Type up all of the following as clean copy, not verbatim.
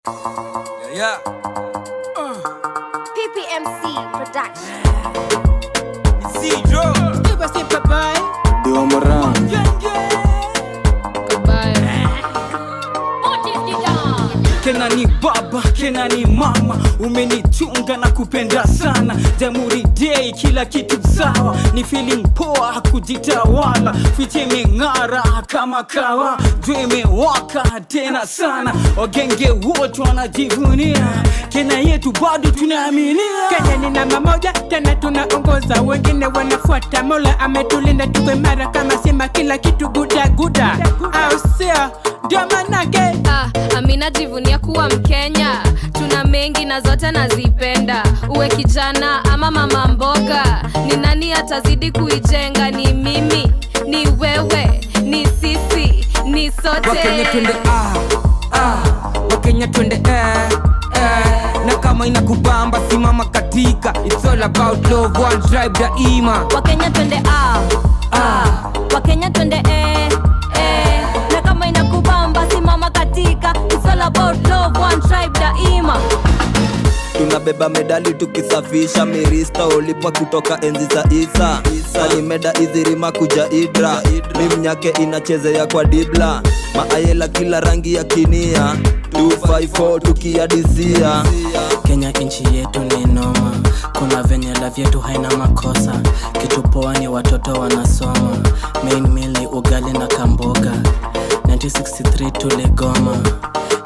Yeah. PPMC Production. Zero. Never say bye-bye. Diwa Moran. Goodbye. Kena ni baba, kena ni mama, umenichunga na kupenda sana. Jamhuri Day, kila kitu sawa, ni feeling poa, kujitawala. Fiche imeng'ara kama kawa, jua imewaka tena sana. Wagenge wote wanajivunia, Kenya yetu bado tunaaminia. Kenya ni namba moja, tena tunaongoza, wengine wanafuata. Mola ametulinda tuwe mara kama sema, kila kitu guda guda. Au sio? Ndio manake Amina jivunia kuwa Mkenya, tuna mengi na zote nazipenda. Uwe kijana ama mama mboga, ni nani atazidi kuijenga? Ni mimi, ni wewe, ni sisi, ni sote. Wakenya twende Wakenya twende na kama inakubamba simama katika. It's all about love, one tribe daima. Wakenya twende Wakenya twende na kama inakubamba simama katika. It's all about love, one tribe daima. Tunabeba medali tukisafisha mirista ulipwa kutoka enzi za Isa. Sani meda izirima kuja Idra. Mimnyake inachezea kwa dibla. Maayela kila rangi ya kinia. 254 tukiadisia. Kenya inchi yetu ni noma, kuna venye la vyetu haina makosa. Kitu poa ni watoto wanasoma, main meal ni ugali na kamboga. 1963 tuligoma,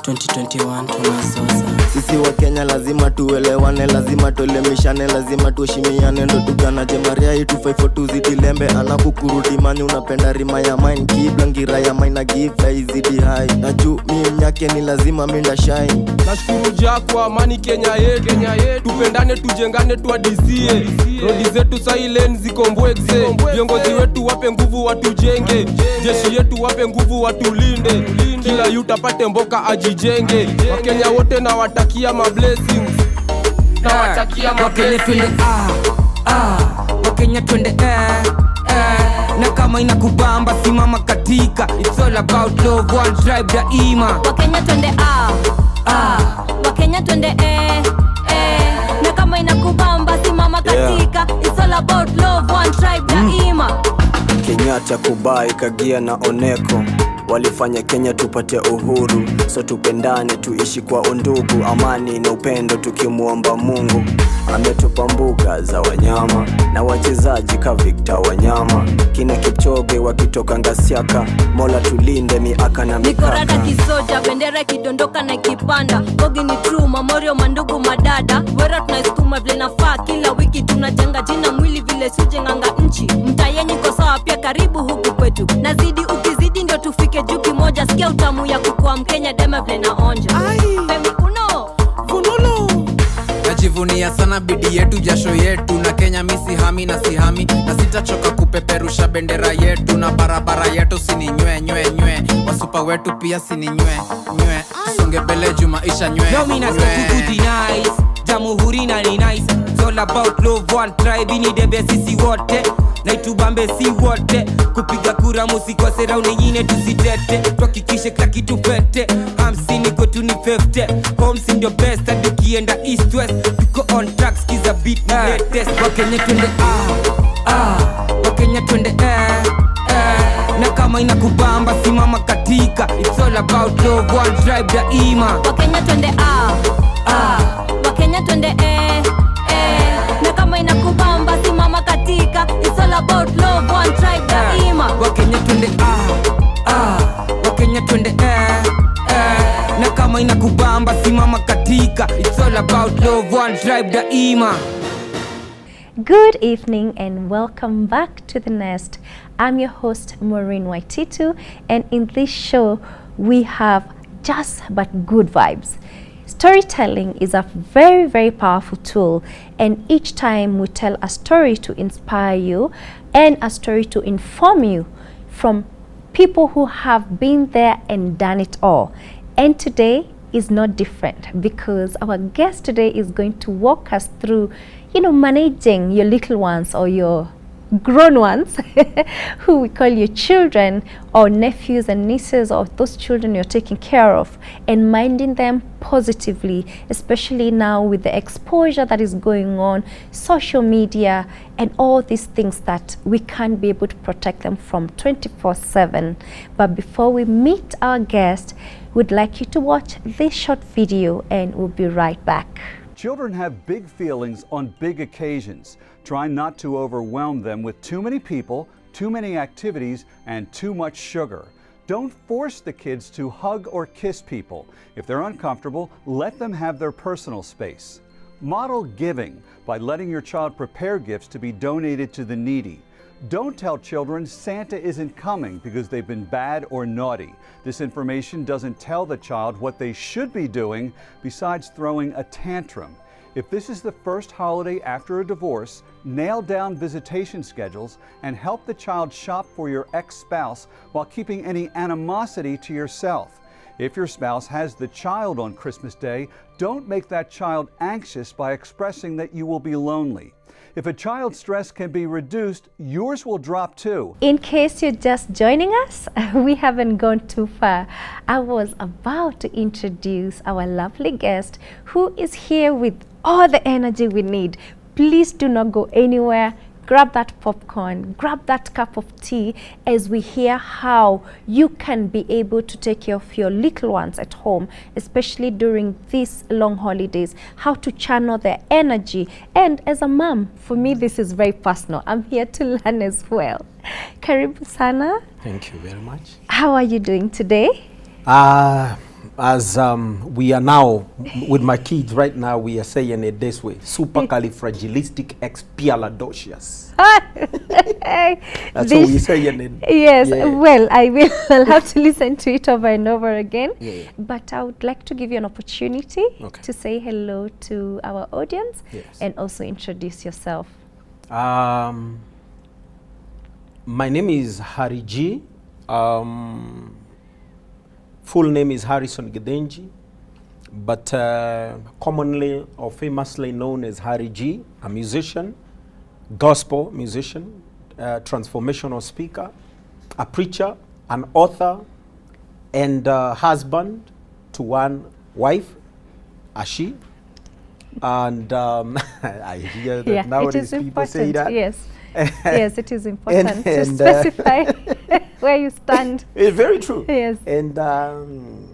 2021 tunasosa. Sisi wa Kenya lazima tuelewane, lazima tuelemishane, lazima tuheshimiane. Ndo tuganaje Maria hii 254 tuzidilembe. Anakukurudi mani unapenda rima ya mine, kibla ngira ya mine na give izidi high. Na juu mimi mnyake ni lazima minda shine. Nashukuru Jah kwa amani Kenya yetu, tupendane tujengane tuadisie. Rodi zetu silent zikombwekse, viongozi wetu wape nguvu watujenge. Jeshi yetu wape nguvu watulinde, kila youth apate mboka ajijenge. Wakenya wote na watakia ma blessings, na watakia ma Wakenya twende blessings. Wakenya twende na kama inakubamba simama katika. It's all about love, one tribe daima. Wakenya twende Wakenya twende na kama inakubamba simama katika. It's all about love, one tribe daima. Kenyatta, Kubai, Kagia na Oneko walifanya Kenya tupate uhuru. So tupendane tuishi kwa undugu, amani na upendo tukimuomba Mungu. Ametupa mbuga za wanyama na wachezaji ka Victor Wanyama, kina Kipchoge wakitoka Ngasiaka. Mola tulinde miaka na Nikorada mikaka. kisoja, bendera kidondoka na kipanda. Bogi ni true, mamorio mandugu madada. Wera tunaisukuma vile nafaa, kila wiki tunajenga jina mwili vile sujenganga nchi. Mtayenyi ko sawa pia karibu huku kwetu. Nazidi ukizidi ndio tufike juu kimoja. Sikia utamu ya kukua Mkenya dema vile naonja. Femi uno funulu. Najivunia sana bidii yetu, jasho yetu, na Kenya misi hami na sihami, na sitachoka kupeperusha bendera yetu, na barabara yetu sininywe nywe nywe, wasupa wetu pia sininywe nywe. Tusonge mbele juu maisha nywe Yo mina nywe. say to be nice, Jamhuri na ni nice. It's all about love, one tribe ni debe sisi wote. Na itubambe si wote, kupiga kura musikose round nyingine tusitete. Tuhakikishe kila kitu pete, 50 kwetu ni 50. Homes ndio best, hadi ukienda east west. Tuko on track, skiza beat ni latest. Wakenya twende Wakenya twende na kama inakubamba simama katika. It's all about love, one tribe daima. Wakenya twende Wakenya twende na kama inakubamba simama katika. It's all about love, one tribe daima. Wakenya twende Wakenya twende na kama inakubamba simama katika. It's all about love, one tribe daima. Good evening and welcome back to The Nest. I'm your host Maureen Waititu, and in this show we have just but good vibes. Storytelling is a very, very powerful tool, and each time we tell a story to inspire you and a story to inform you from people who have been there and done it all. And today is not different, because our guest today is going to walk us through, managing your little ones or your grown ones who we call your children or nephews and nieces, or those children you're taking care of, and minding them positively, especially now with the exposure that is going on, social media and all these things that we can't be able to protect them from 24/7. But before we meet our guest, we'd like you to watch this short video and we'll be right back. Children have big feelings on big occasions. Try not to overwhelm them with too many people, too many activities, and too much sugar. Don't force the kids to hug or kiss people. If they're uncomfortable, let them have their personal space. Model giving by letting your child prepare gifts to be donated to the needy. Don't tell children Santa isn't coming because they've been bad or naughty. This information doesn't tell the child what they should be doing besides throwing a tantrum. If this is the first holiday after a divorce, nail down visitation schedules and help the child shop for your ex-spouse while keeping any animosity to yourself. If your spouse has the child on Christmas Day, don't make that child anxious by expressing that you will be lonely. If a child's stress can be reduced, yours will drop too. In case you're just joining us, we haven't gone too far. I was about to introduce our lovely guest who is here with all the energy we need. Please do not go anywhere. Grab that popcorn, grab that cup of tea as we hear how you can be able to take care of your little ones at home, especially during these long holidays, how to channel their energy. And as a mom, for me, this is very personal. I'm here to learn as well. Karibu sana. Thank you very much. How are you doing today? As we are now, with my kids right now, we are saying it this way: supercalifragilisticexpialidocious. That's what we say in it. Yes, Yeah. well, I'll have to listen to it over and over again. Yeah. But I would like to give you an opportunity Okay. to say hello to our audience Yes. and also introduce yourself. My name is Hari G. Full name is Harrison Gidenji, but commonly or famously known as Hari G, a musician, gospel musician, transformational speaker, a preacher, an author, and husband to one wife, Ashi. And I hear that It nowadays is people say important. that. Yes, yes, it is important to and, specify where you stand. It's very true. Yes. And I'm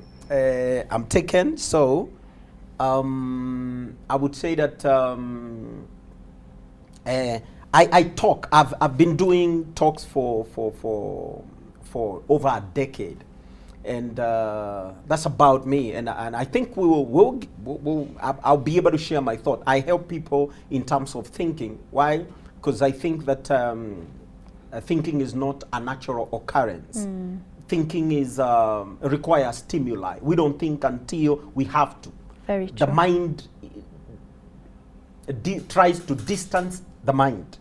taken, so I would say that I talk. I've been doing talks for over a decade, and that's about me. And I think I'll be able to share my thought. I help people in terms of thinking. Why? Because I think that thinking is not a natural occurrence. Thinking is requires stimuli. We don't think until we have to. Very true. The mind tries to distance the mind.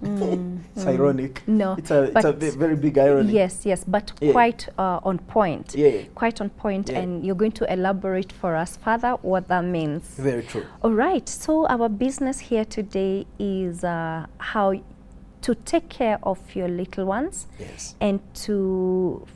It's ironic. No, it's a but very big irony. Yes, yes, but Yeah. quite on point. Yeah. Quite on point, Yeah. and you're going to elaborate for us further what that means. Very true. All right, so our business here today is how to take care of your little ones, Yes. and to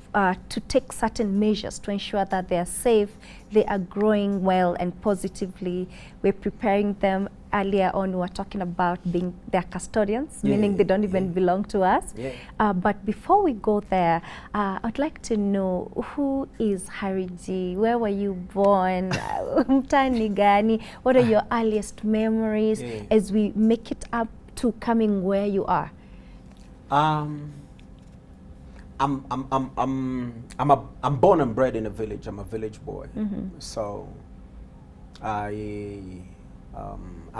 take certain measures to ensure that they are safe, they are growing well and positively. We're preparing them. Earlier on, we were talking about being their custodians, Yeah, meaning they don't even belong to us. Yeah. But before we go there, I'd like to know, who is Hari G? Where were you born? Mtani gani? What are your earliest memories Yeah. as we make it up to coming where you are? I'm born and bred in a village. I'm a village boy. So I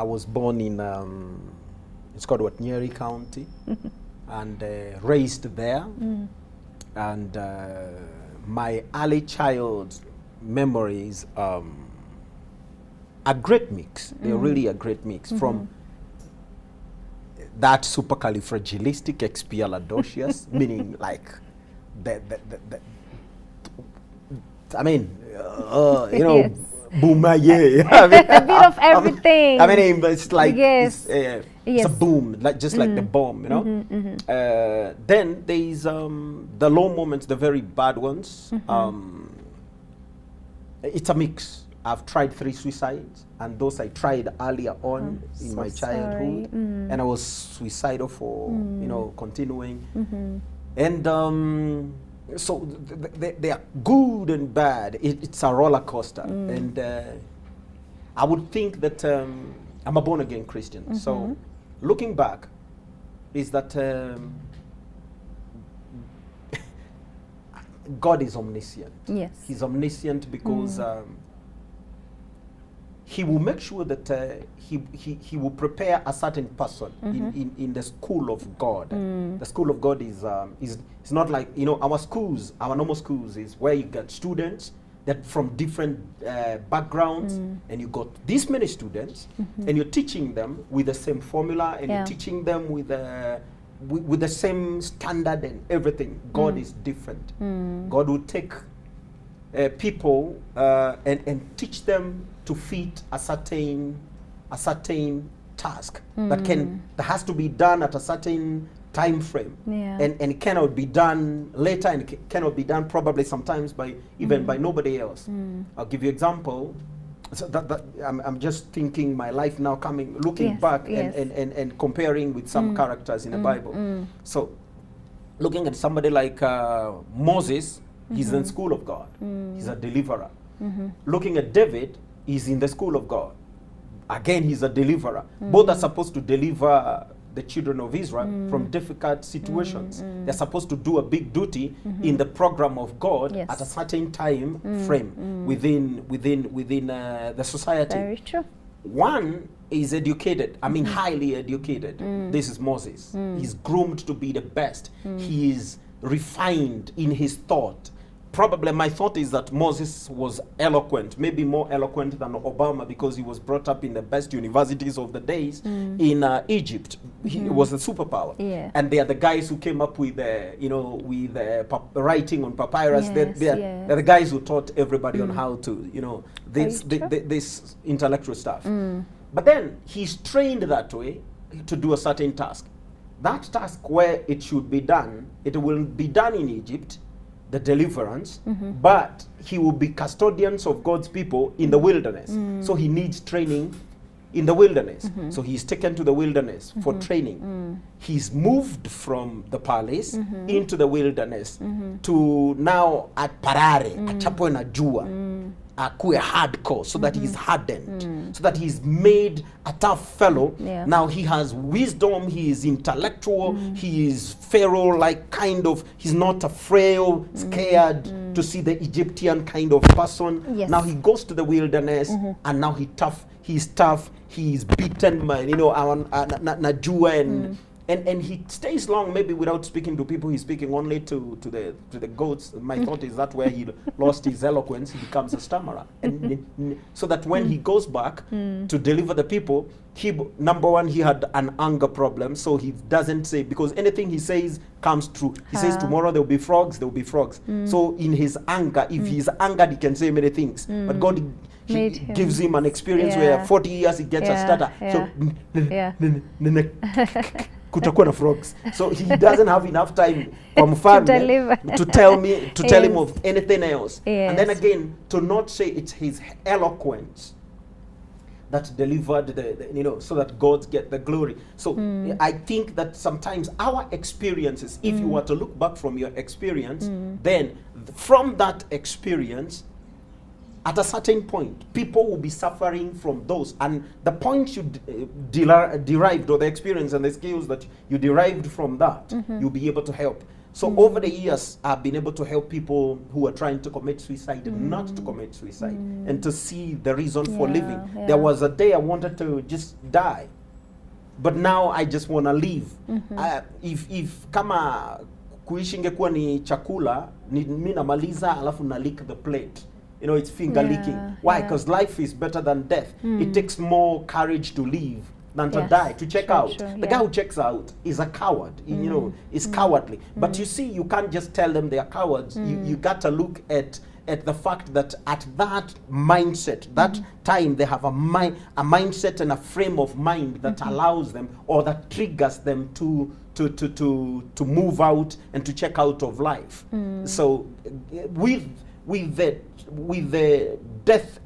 was born in it's called what, Nyeri County, and raised there. And my early child memories are great mix. They're really a great mix from that supercalifragilisticexpialidocious, meaning like I mean, you know, Yes. boomer, yeah. A bit of everything. I mean, it's like, Yes. It's a Yes. boom, like just like the bomb, you know. Then there is the low moments, the very bad ones. It's a mix. I've tried 3 suicides, and those I tried earlier on in so my childhood, sorry. and I was suicidal for you know continuing. And so they are good and bad. It's a roller coaster, and I would think that I'm a born again Christian. So looking back, is that God is omniscient. Yes. He's omniscient because he will make sure that he will prepare a certain person in the school of God. The school of God is it's not like, you know, our schools, our normal schools is where you get students that from different backgrounds, and you got this many students, and you're teaching them with the same formula, and Yeah. you're teaching them with the same standard and everything. God is different. God will take people and teach them to fit a certain task that has to be done at a certain time frame, Yeah. and it cannot be done later, and cannot be done probably sometimes by even by nobody else. I'll give you example. So that I'm just thinking my life now, looking Yes, back yes. and comparing with some characters in the Bible. So looking at somebody like Moses, he's in the school of God. He's a deliverer. Looking at David, he's in the school of God. Again, he's a deliverer. Both are supposed to deliver the children of Israel from difficult situations. They're supposed to do a big duty in the program of God Yes. at a certain time frame within the society. Very true. One is educated, I mean highly educated. This is Moses. He's groomed to be the best. He is refined in his thought. Probably my thought is that Moses was eloquent, maybe more eloquent than Obama, because he was brought up in the best universities of the days in Egypt. He was a superpower. Yeah. And they are the guys who came up with writing on papyrus. Yes, They're the guys who taught everybody on how to, this Very true. this intellectual stuff. But then he's trained that way to do a certain task. That task where it should be done, it will be done in Egypt, the deliverance, but he will be custodians of God's people in the wilderness. So he needs training in the wilderness. So he's taken to the wilderness for training. He's moved from the palace into the wilderness to now at Parare, achapwe na jua, akuwe hardcore, so that he's hardened, so that he's made a tough fellow. Yeah. Now he has wisdom, he is intellectual, he is Pharaoh-like kind of, he's not afraid, scared to see the Egyptian kind of person. Yes. Now he goes to the wilderness, and now he's tough, he's beaten by, Najua, and he stays long, maybe without speaking to people. He's speaking only to the goats. My thought is that where he lost his eloquence, he becomes a stammerer. And so that when he goes back to deliver the people, number one, he had an anger problem, so he doesn't say, because anything he says comes true. He says tomorrow there will be frogs, there will be frogs. So in his anger, if he's angered, he can say many things. But God gives him an experience where 40 years he gets a stutter. So kutakuwa na frogs. So he doesn't have enough time to tell him of anything else. Yes. And then again, to not say it's his eloquence that delivered so that God get the glory. So I think that sometimes our experiences, if you were to look back from your experience, then from that experience, at a certain point, people will be suffering from those. And the points you derived, or the experience and the skills that you derived from that, you'll be able to help. So over the years, I've been able to help people who are trying to commit suicide not to commit suicide, and to see the reason for living. Yeah. There was a day I wanted to just die, but now I just want to live. If kama kuishi ingekuwa ni chakula, mimi namaliza alafu na lick the plate. It's finger licking. Why? Because life is better than death. It takes more courage to live than to die, to check out. The guy who checks out is a coward, is cowardly. But you see, you can't just tell them they are cowards. You got to look at at the fact that at that mindset, that time, they have a mindset and a frame of mind that allows them, or that triggers them to move out and to check out of life. So with the death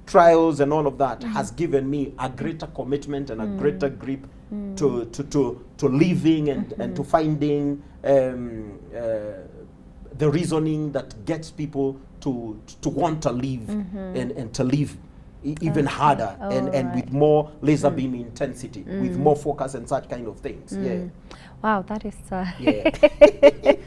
trials and all of that has given me a greater commitment and a greater grip to living and to finding the reasoning that gets people to want to live and to live even harder and with more laser beam intensity, with more focus and such kind of things. Wow, that is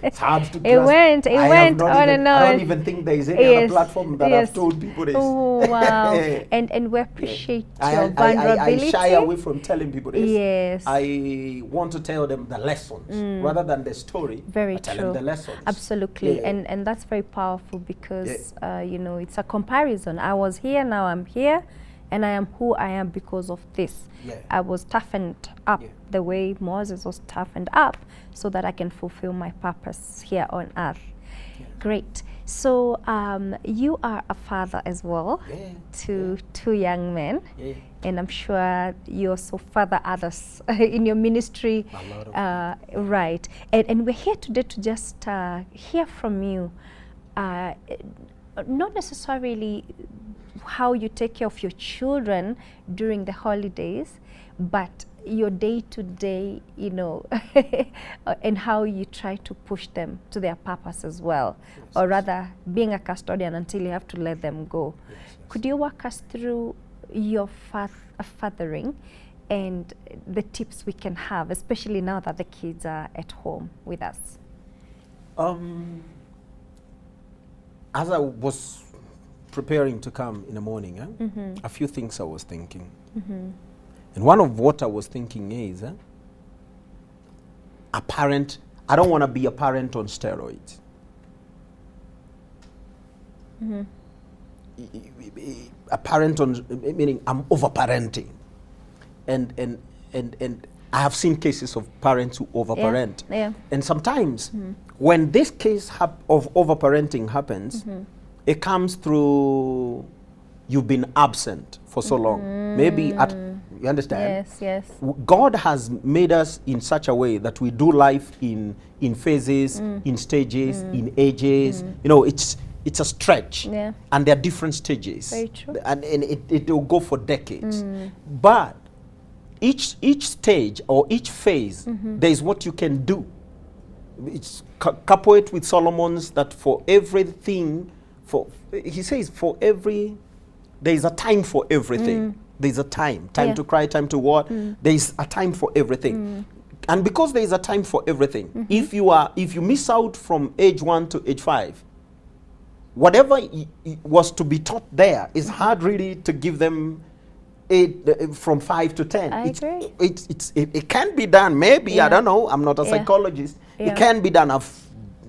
It's hard to it went on and on. I don't even think there is any other platform that I've told people this. Oh, wow. and we appreciate your vulnerability. I shy away from telling people this. Yes. I want to tell them the lessons rather than the story. Very I true. tell them the lessons. Absolutely. And that's very powerful because you know, it's a comparison. I was here, now I'm here, and I am who I am because of this. I was toughened up the way Moses was toughened up so that I can fulfill my purpose here on earth. Great. So you are a father as well to two young men, and I'm sure you also father others in your ministry. Right. And we're here today to just hear from you, not necessarily how you take care of your children during the holidays, but your day-to-day, you know, and how you try to push them to their purpose as well, or rather being a custodian until you have to let them go. Could you walk us through your fathering and the tips we can have, especially now that the kids are at home with us? As I was preparing to come in the morning, a few things I was thinking. And one of what I was thinking is, a parent, I don't want to be a parent on steroids. A parent on, meaning I'm over-parenting. And I have seen cases of parents who over-parent. And sometimes when this case of over-parenting happens, it comes through you've been absent for so long. Maybe you understand? Yes. God has made us in such a way that we do life in phases, in stages, in ages. You know, it's a stretch, and there are different stages. Very true. And it will go for decades. But each stage or each phase, there is what you can do. It's couple it with Solomon's that for everything, he says there is a time for everything. There is a time to cry, time to what. There is a time for everything. And because there is a time for everything, if you miss out from age 1 to age 5, whatever was to be taught there is hard really to give them from 5 to 10. I agree. It can be done. Maybe, I don't know. I'm not a psychologist. It can be done. I've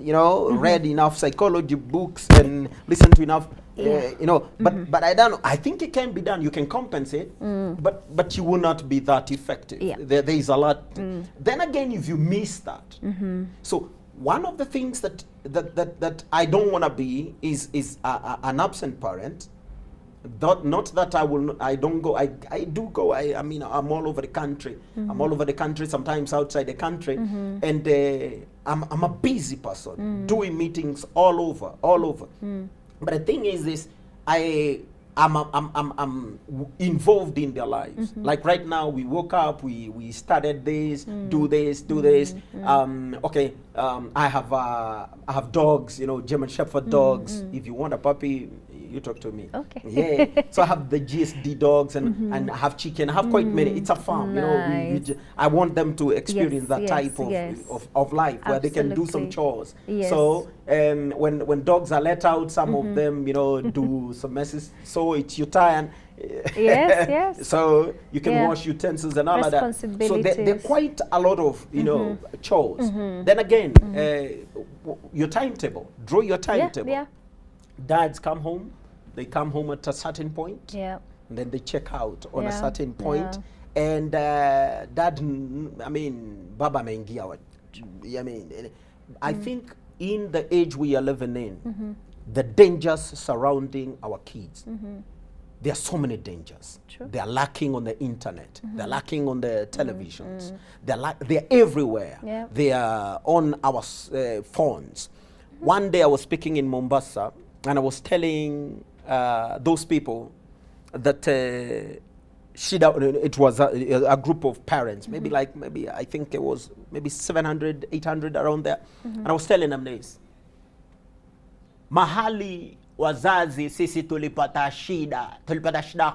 read enough psychology books and listened to enough. But I don't know. I think it can be done. You can compensate, but you will not be that effective. There is a lot. Then again, if you miss that, so one of the things that I don't want to be is an absent parent. Not that I don't go. I do go. I mean, I'm all over the country. I'm all over the country. Sometimes outside the country, and I'm a busy person doing meetings all over. But the thing is this, I'm involved in their lives. Like right now, we woke up, we started this, do this. I have dogs, German Shepherd dogs. If you want a puppy, you talk to me. Okay. So I have the GSD dogs and I have chicken. I have quite many. It's a farm. Nice. I want them to experience that type of life where they can do some chores. So when dogs are let out, some of them do some messes. So it's your turn. Yes. So you can wash utensils and all of that. So there are quite a lot of chores. Then again, your timetable. Draw your timetable. Dads come home. They come home at a certain point. And then they check out on a certain point. And Baba mengia. I think in the age we are living in, the dangers surrounding our kids. There are so many dangers. True. They are lacking on the internet. They're lacking on the televisions. They're everywhere. Yeah. They are on our phones. One day I was speaking in Mombasa, and I was telling those people that it was a group of parents, maybe I think it was maybe 700, 800 around there. And I was telling them this. Mahali wazazi sisi tulipata shida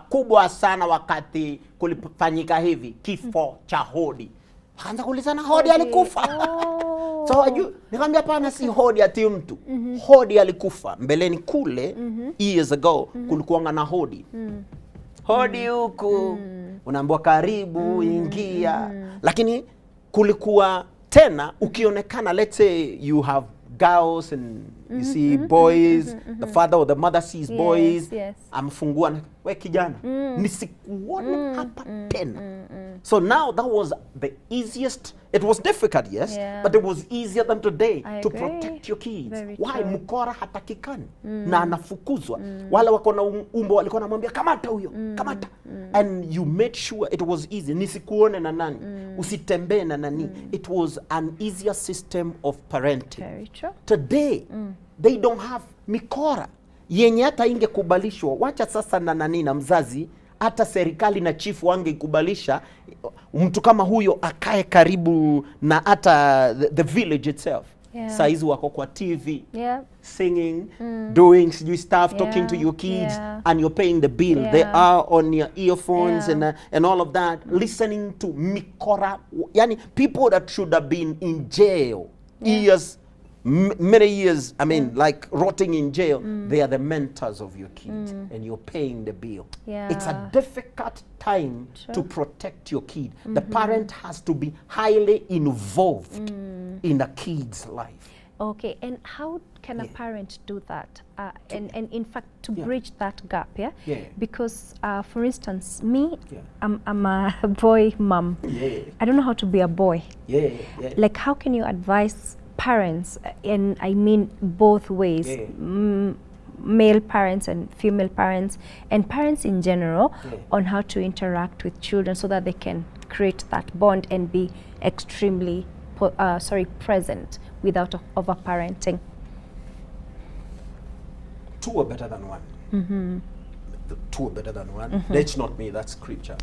kubwa sana wakati kulifanyika hivi kifo cha Hodi. Akaanza kuulizana Hodi alikufa. So nikamwambia hapana, si Hodi ati mtu. Hodi alikufa. Mbeleni kule years ago kulikuwa na Hodi. Hodi huku unaambiwa karibu ingia, lakini kulikuwa tena ukionekana, let's say you have girls and you see boys, the father or the mother sees boys, amfungua we kijana nisikuone hapa tena. So now that was the easiest. It was difficult, yes, but it was easier than today to protect your kids. Why? Mkora hatakikani na anafukuzwa. Wale wako na umbo walikuwa namwambia kamata huyo, kamata. And you made sure it was easy. Nisikuone na nani, usitembee na nani. It was an easier system of parenting. Very true. Today, they don't have mikora yenye hata ingekubalishwa. Wacha sasa na nani na mzazi, hata serikali na chifu wangekubalisha mtu kama huyo akae karibu na hata the village itself. Saizi wako kwa TV, singing, doing stuff, talking to your kids, and you're paying the bill. They are on your earphones and all of that, listening to mikora. Yani people that should have been in jail years, many years, I mean, like rotting in jail, they are the mentors of your kids, and you're paying the bill. It's a difficult time to protect your kid. The parent has to be highly involved in a kid's life. Okay, and how can a parent do that? And in fact, to bridge that gap, because for instance, me, I'm a boy mom. I don't know how to be a boy. Like, how can you advise parents, and I mean both ways, male parents and female parents, and parents in general, on how to interact with children so that they can create that bond and be extremely present without over-parenting? Two are better than one. Two are better than one. That's not me, that's scripture.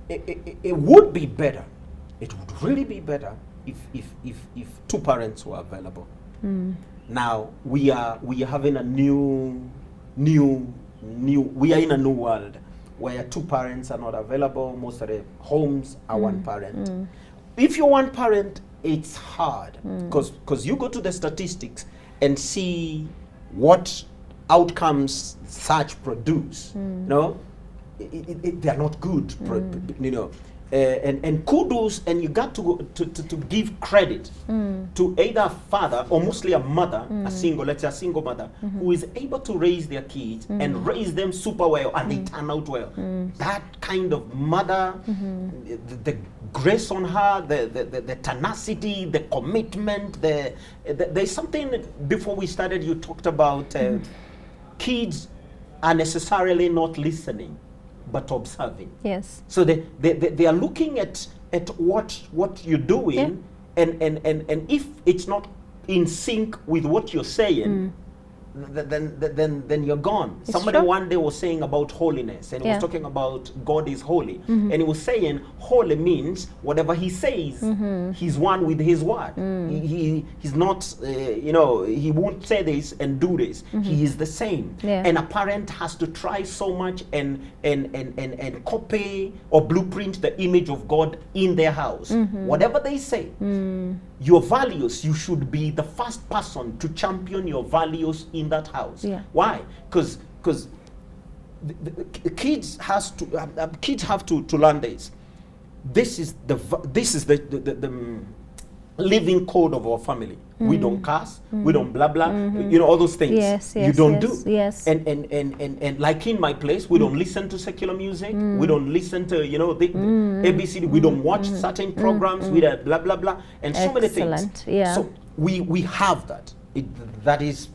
It would be better, it would really be better if two parents were available. Now we are having a new we are in a new world where two parents are not available. Most of the homes are one parent. If you're one parent, it's hard because you go to the statistics and see what outcomes such produce. You know, they are not good. You know. And kudos, and you got to give credit to either a father or mostly a mother, let's say a single mother, who is able to raise their kids and raise them super well, and they turn out well. That kind of mother, the grace on her, the tenacity, the commitment, there's something, before we started, you talked about kids are necessarily not listening, but observing. Yes. So they are looking at what you're doing, and if it's not in sync with what you're saying, then you're gone. It's Somebody true. one day was saying about holiness, and he was talking about God is holy, and he was saying holy means whatever he says, he's one with his word. He's not, you know, he won't say this and do this. He is the same. And a parent has to try so much and copy or blueprint the image of God in their house. Whatever they say, your values, you should be the first person to champion your values in that house. Why? Because the kids have to learn this. This is the living code of our family. We don't curse, we don't blah blah, you know, all those things. You don't do. And like in my place, we don't listen to secular music, we don't listen to, you know, the ABCD, we don't watch certain programs, we don't blah blah blah, and so many things. So we have that. that is,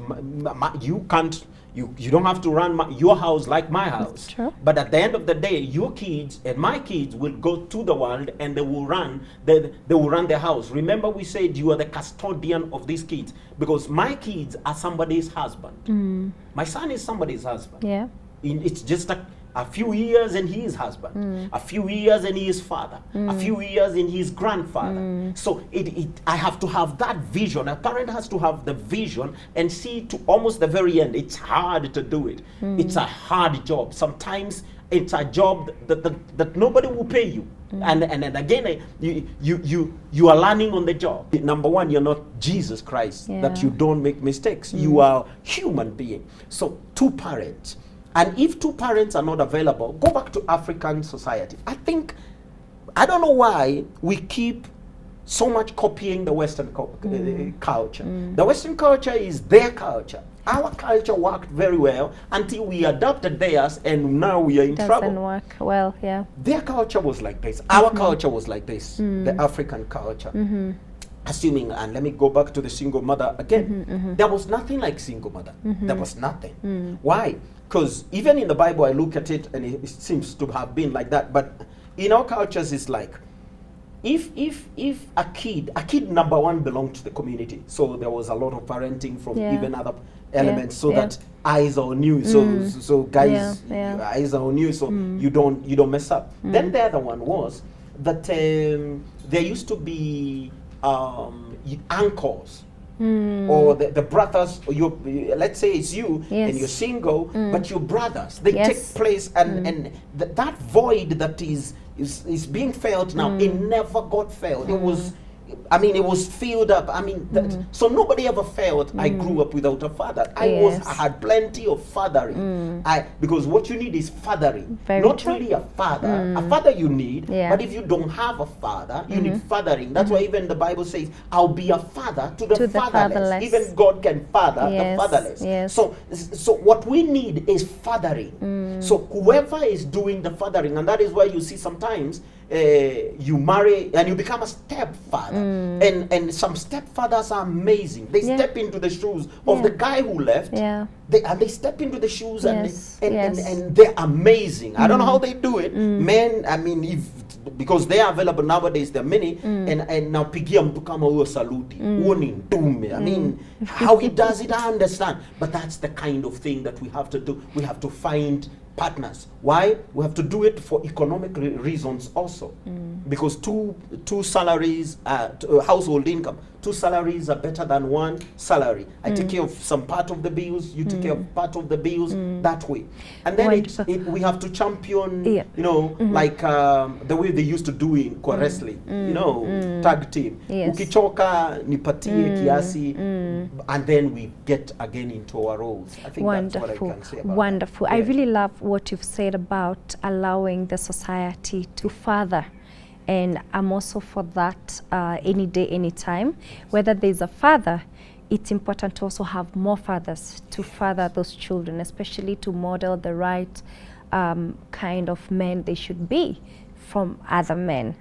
you can't, you don't have to run your house like my house. True. But at the end of the day, your kids and my kids will go to the world and they will run their house. Remember, we said you are the custodian of these kids, because my kids are somebody's husband. My son is somebody's husband. Yeah. It's just a few years and he is husband, a few years and he is father, a few years and he is grandfather. So I have to have that vision. A parent has to have the vision and see to almost the very end. It's hard to do it. It's a hard job. Sometimes it's a job that nobody will pay you. And again, you are learning on the job. Number one, you're not Jesus Christ, that you don't make mistakes. You are human being. So 2 parents. And if 2 parents are not available, go back to African society. I don't know why we keep so much copying the Western culture. The Western culture is their culture. Our culture worked very well until we adopted theirs, and now we are in trouble. Doesn't work well, yeah. Their culture was like this. Our culture was like this, the African culture. Assuming, and let me go back to the single mother again. There was nothing like single mother. There was nothing. Why? Because even in the Bible, I look at it and it seems to have been like that. But in our cultures, it's like, if a kid number one belonged to the community, so there was a lot of parenting from even other elements, so that eyes are on you. So guys, eyes are on you, so you don't mess up. Then the other one was that there used to be uncles. Or the brothers, or let's say it's you and you're single, but your brothers, they take place, and that void that is being felt now, it never got felt. It was, it was filled up. So nobody ever felt I grew up without a father. I had plenty of fathering. Because what you need is fathering, not really a father. A father you need, but if you don't have a father, you need fathering. That's why even the Bible says, "I'll be a father to the fatherless." Even God can father the fatherless. So what we need is fathering. So whoever is doing the fathering, and that is why you see sometimes you marry and you become a stepfather, and some stepfathers are amazing. They step into the shoes of the guy who left, they step into the shoes and they're amazing. I don't know how they do it. Men, because they are available nowadays, there are many, and now pigia mtu kama huyo saluti, huo ni ndume. How he does it, I understand, but that's the kind of thing that we have to do. We have to find partners. Why? We have to do it for economic reasons also, because two salaries, household income, 2 salaries are better than 1 salary. I take care of some part of the bills, you take care of part of the bills, that way. And then we have to champion, like the way they used to do in kwa wrestling, tag team. Ukichoka nipatie kiasi, and then we get again into our roles. I think that's what I can say about Wonderful. that. I really love what you've said about allowing the society to father. And I'm also for that any day, anytime. Whether there's a father, it's important to also have more fathers to father those children, especially to model the right kind of men they should be from other men.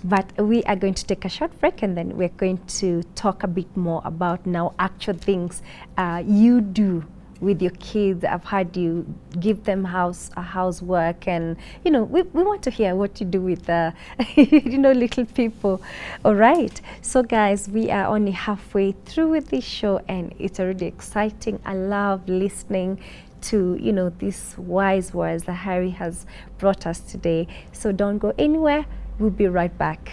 But we are going to take a short break, and then we're going to talk a bit more about now actual things you do with your kids. I've heard you give them housework, and we want to hear what you do with little people. All right, so guys, we are only halfway through with this show, and it's already exciting. I love listening to these wise words that Harry has brought us today. So don't go anywhere. We'll be right back.